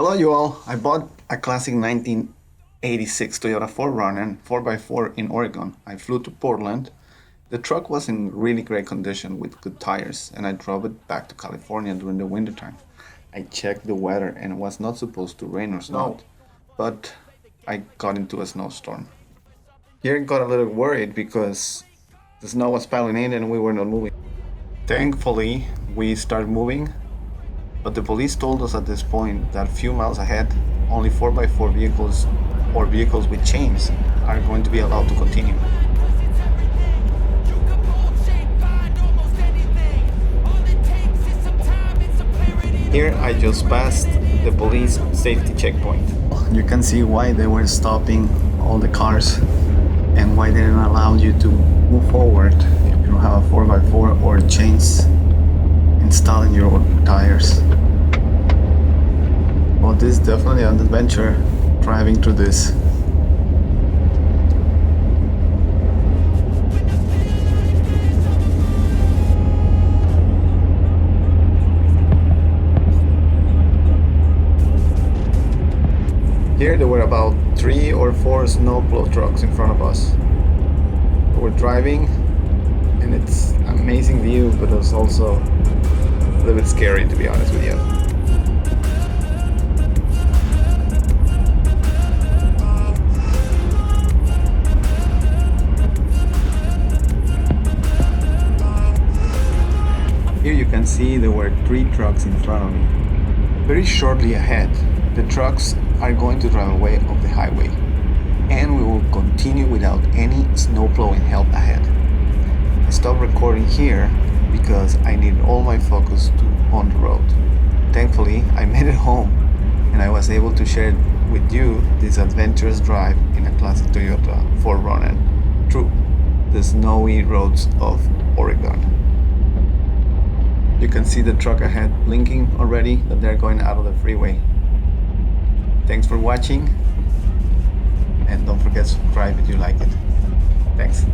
Hello, you all. I bought a classic 1986 Toyota 4Runner 4x4 in Oregon. I flew to Portland. The truck was in really great condition with good tires, and I drove it back to California during the wintertime. I checked the weather and it was not supposed to rain or snow, but I got into a snowstorm. Here I got a little worried because the snow was piling in and we were not moving. Thankfully, we started moving. But the police told us at this point that a few miles ahead, only 4x4 vehicles or vehicles with chains are going to be allowed to continue. Here I just passed the police safety checkpoint. You can see why they were stopping all the cars and why they didn't allow you to move forward if you don't have a 4x4 or chains installed in your tires. Well, this is definitely an adventure driving through this. Here there were about 3 or 4 snowplow trucks in front of us. We're driving and it's an amazing view, but it's also a little bit scary, to be honest with you. Here you can see there were 3 trucks in front of me. Very shortly ahead, the trucks are going to drive away off the highway, and we will continue without any snowplowing help ahead. I stopped recording here because I needed all my focus on the road. Thankfully, I made it home and I was able to share with you this adventurous drive in a classic Toyota 4Runner through the snowy roads of Oregon. You can see the truck ahead blinking already that they're going out of the freeway. Thanks for watching, and don't forget to subscribe if you like it. Thanks.